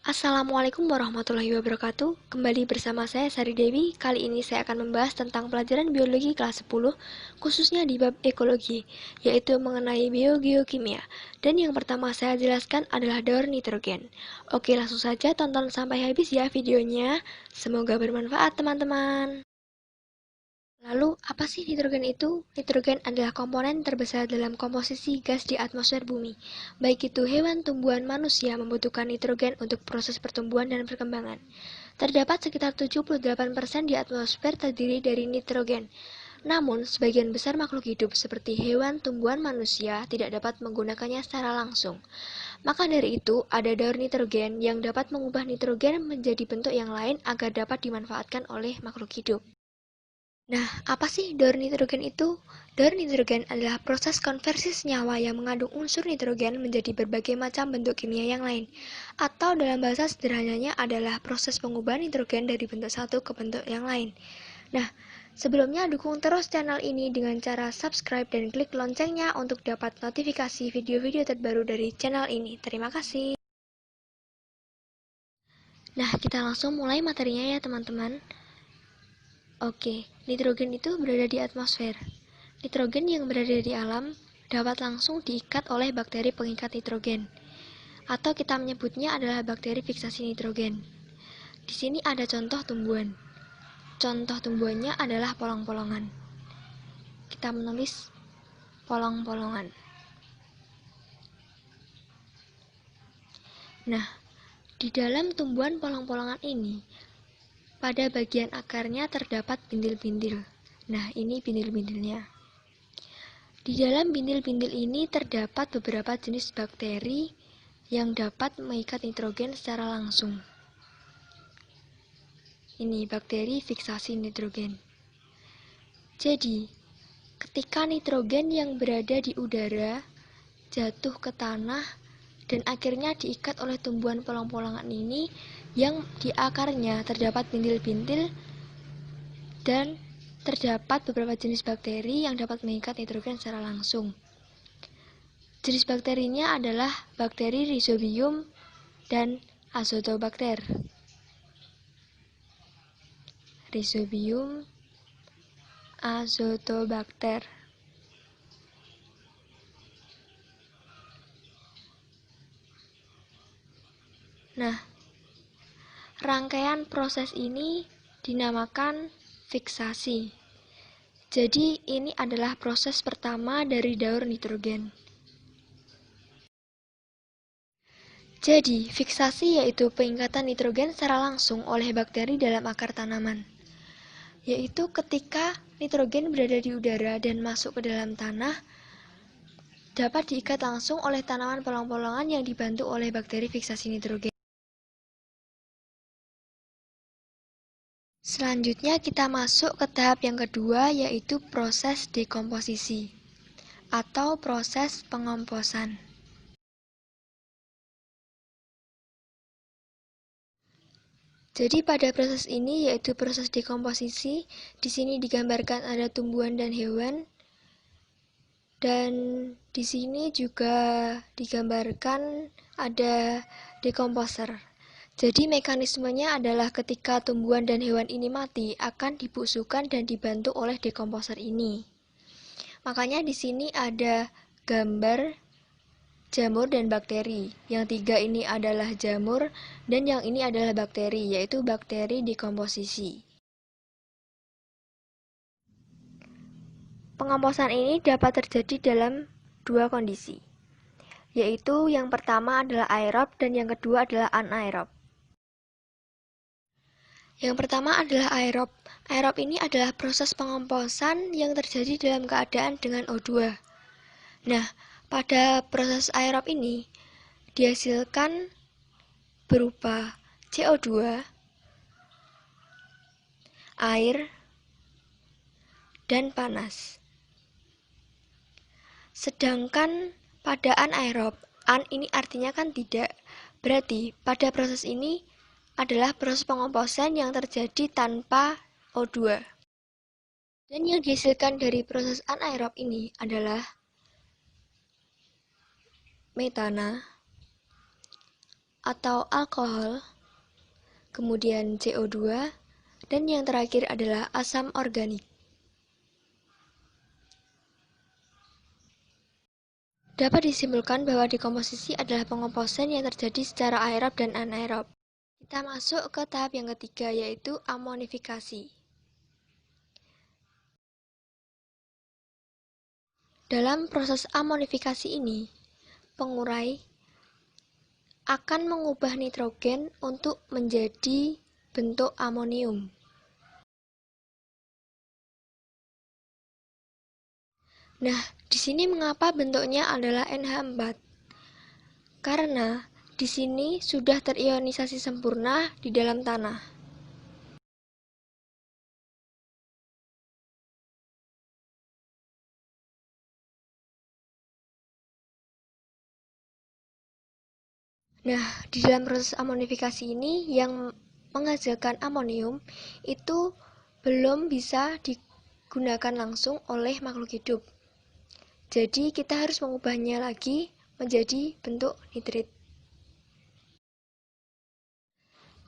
Assalamualaikum warahmatullahi wabarakatuh. Kembali bersama saya Sari Dewi. Kali ini saya akan membahas tentang pelajaran biologi kelas 10, khususnya di bab ekologi, yaitu mengenai biogeokimia. Dan yang pertama saya jelaskan adalah daur nitrogen. Oke, langsung saja tonton sampai habis ya videonya. Semoga bermanfaat teman-teman. Lalu, apa sih nitrogen itu? Nitrogen adalah komponen terbesar dalam komposisi gas di atmosfer bumi. Baik itu hewan, tumbuhan, manusia membutuhkan nitrogen untuk proses pertumbuhan dan perkembangan. Terdapat sekitar 78% di atmosfer terdiri dari nitrogen. Namun, sebagian besar makhluk hidup seperti hewan, tumbuhan, manusia tidak dapat menggunakannya secara langsung. Maka dari itu, ada daur nitrogen yang dapat mengubah nitrogen menjadi bentuk yang lain agar dapat dimanfaatkan oleh makhluk hidup. Nah, apa sih daur nitrogen itu? Daur nitrogen adalah proses konversi senyawa yang mengandung unsur nitrogen menjadi berbagai macam bentuk kimia yang lain. Atau dalam bahasa sederhananya adalah proses pengubahan nitrogen dari bentuk satu ke bentuk yang lain. Nah, sebelumnya dukung terus channel ini dengan cara subscribe dan klik loncengnya untuk dapat notifikasi video-video terbaru dari channel ini. Terima kasih. Nah, kita langsung mulai materinya ya teman-teman. Oke, nitrogen itu berada di atmosfer. Nitrogen yang berada di alam dapat langsung diikat oleh bakteri pengikat nitrogen, atau kita menyebutnya adalah bakteri fiksasi nitrogen. Di sini ada contoh tumbuhan. Contoh tumbuhannya adalah polong-polongan. Kita menulis polong-polongan. Nah, di dalam tumbuhan polong-polongan ini, pada bagian akarnya terdapat bindil-bindil. Nah, ini bindil-bindilnya. Di dalam bindil-bindil ini terdapat beberapa jenis bakteri yang dapat mengikat nitrogen secara langsung. Ini bakteri fiksasi nitrogen. Jadi, ketika nitrogen yang berada di udara jatuh ke tanah dan akhirnya diikat oleh tumbuhan polong-polongan ini, yang di akarnya terdapat bindil-bindil dan terdapat beberapa jenis bakteri yang dapat mengikat nitrogen secara langsung. Jenis bakterinya adalah bakteri Rhizobium dan Azotobacter. Rhizobium, Azotobacter. Nah, rangkaian proses ini dinamakan fiksasi. Jadi, ini adalah proses pertama dari daur nitrogen. Jadi, fiksasi yaitu pengikatan nitrogen secara langsung oleh bakteri dalam akar tanaman. Yaitu ketika nitrogen berada di udara dan masuk ke dalam tanah, dapat diikat langsung oleh tanaman polong-polongan yang dibantu oleh bakteri fiksasi nitrogen. Selanjutnya kita masuk ke tahap yang kedua, yaitu proses dekomposisi atau proses pengomposan. Jadi pada proses ini yaitu proses dekomposisi, di sini digambarkan ada tumbuhan dan hewan, dan di sini juga digambarkan ada dekomposer. Jadi mekanismenya adalah ketika tumbuhan dan hewan ini mati akan dibusukkan dan dibantu oleh dekomposer ini. Makanya di sini ada gambar jamur dan bakteri. Yang tiga ini adalah jamur dan yang ini adalah bakteri, yaitu bakteri dekomposisi. Pengomposan ini dapat terjadi dalam dua kondisi, yaitu yang pertama adalah aerob dan yang kedua adalah anaerob. Yang pertama adalah aerob. Aerob ini adalah proses pengomposan yang terjadi dalam keadaan dengan O2. Nah, pada proses aerob ini dihasilkan berupa CO2, air, dan panas. Sedangkan pada anaerob, an ini artinya kan tidak. Berarti pada proses ini adalah proses pengomposan yang terjadi tanpa O2. Dan yang dihasilkan dari proses anaerob ini adalah metana, atau alkohol, kemudian CO2, dan yang terakhir adalah asam organik. Dapat disimpulkan bahwa dekomposisi adalah pengomposan yang terjadi secara aerob dan anaerob. Kita masuk ke tahap yang ketiga, yaitu amonifikasi. Dalam proses amonifikasi ini, pengurai akan mengubah nitrogen untuk menjadi bentuk amonium. Nah, di sini mengapa bentuknya adalah NH4? Karena di sini sudah terionisasi sempurna di dalam tanah. Nah, di dalam proses amonifikasi ini yang menghasilkan amonium itu belum bisa digunakan langsung oleh makhluk hidup. Jadi kita harus mengubahnya lagi menjadi bentuk nitrit.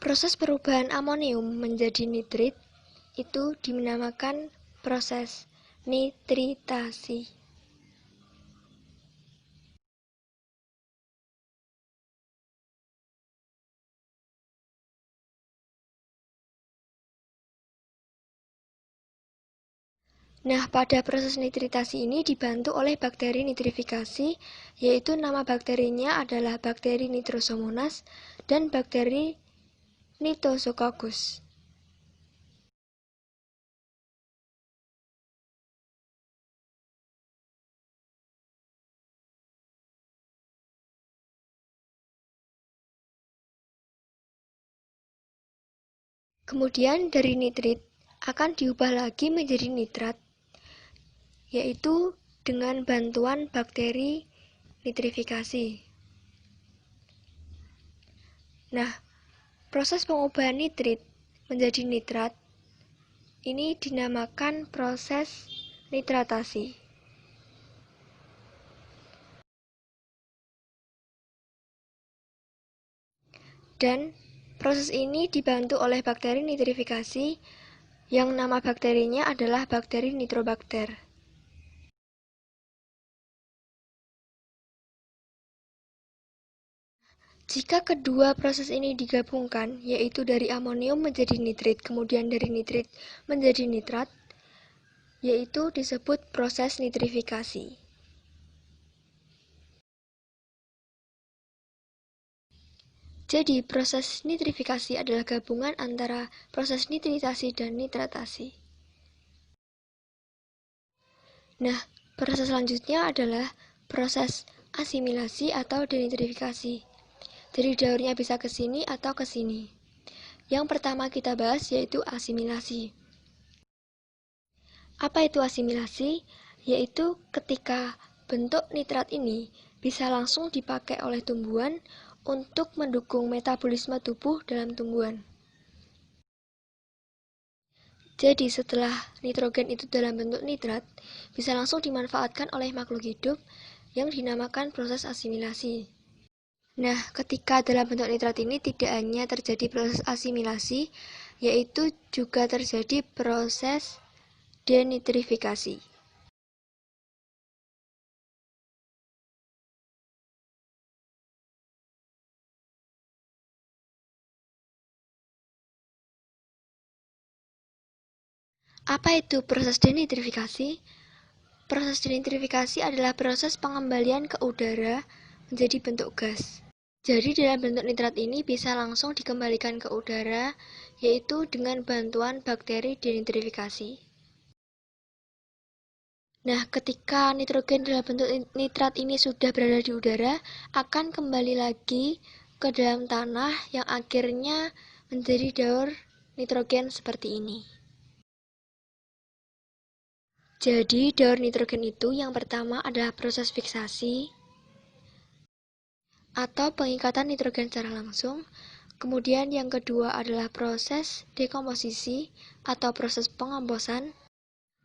Proses perubahan amonium menjadi nitrit itu dinamakan proses nitritasi. Nah, pada proses nitritasi ini dibantu oleh bakteri nitrifikasi, yaitu nama bakterinya adalah bakteri Nitrosomonas dan bakteri Nithococcus. Kemudian dari nitrit akan diubah lagi menjadi nitrat, yaitu dengan bantuan bakteri nitrifikasi. Nah, proses pengubahan nitrit menjadi nitrat ini dinamakan proses nitratasi. Dan proses ini dibantu oleh bakteri nitrifikasi yang nama bakterinya adalah bakteri Nitrobacter. Jika kedua proses ini digabungkan, yaitu dari amonium menjadi nitrit, kemudian dari nitrit menjadi nitrat, yaitu disebut proses nitrifikasi. Jadi, proses nitrifikasi adalah gabungan antara proses nitritasi dan nitratasi. Nah, proses selanjutnya adalah proses asimilasi atau denitrifikasi. Jadi daurnya bisa ke sini atau ke sini. Yang pertama kita bahas yaitu asimilasi. Apa itu asimilasi? Yaitu ketika bentuk nitrat ini bisa langsung dipakai oleh tumbuhan untuk mendukung metabolisme tubuh dalam tumbuhan. Jadi setelah nitrogen itu dalam bentuk nitrat, bisa langsung dimanfaatkan oleh makhluk hidup yang dinamakan proses asimilasi. Nah, ketika dalam bentuk nitrat ini tidak hanya terjadi proses asimilasi, yaitu juga terjadi proses denitrifikasi. Apa itu proses denitrifikasi? Proses denitrifikasi adalah proses pengembalian ke udara menjadi bentuk gas. Jadi dalam bentuk nitrat ini bisa langsung dikembalikan ke udara, yaitu dengan bantuan bakteri denitrifikasi. Nah, ketika nitrogen dalam bentuk nitrat ini sudah berada di udara, akan kembali lagi ke dalam tanah yang akhirnya menjadi daur nitrogen seperti ini. Jadi, daur nitrogen itu yang pertama adalah proses fiksasi atau pengikatan nitrogen secara langsung. Kemudian yang kedua adalah proses dekomposisi atau proses pengomposan.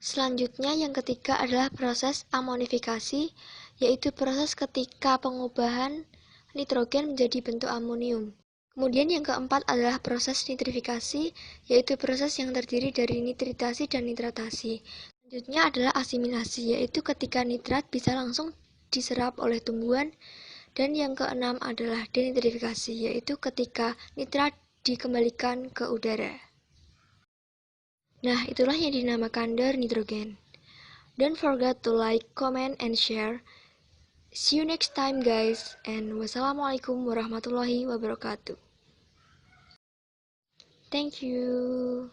Selanjutnya yang ketiga adalah proses amonifikasi, yaitu proses ketika pengubahan nitrogen menjadi bentuk amonium. Kemudian yang keempat adalah proses nitrifikasi, yaitu proses yang terdiri dari nitritasi dan nitratasi. Selanjutnya adalah asimilasi, yaitu ketika nitrat bisa langsung diserap oleh tumbuhan. Dan yang keenam adalah denitrifikasi, yaitu ketika nitrat dikembalikan ke udara. Nah, itulah yang dinamakan kadar nitrogen. Don't forget to like, comment, and share. See you next time guys, and wassalamualaikum warahmatullahi wabarakatuh. Thank you.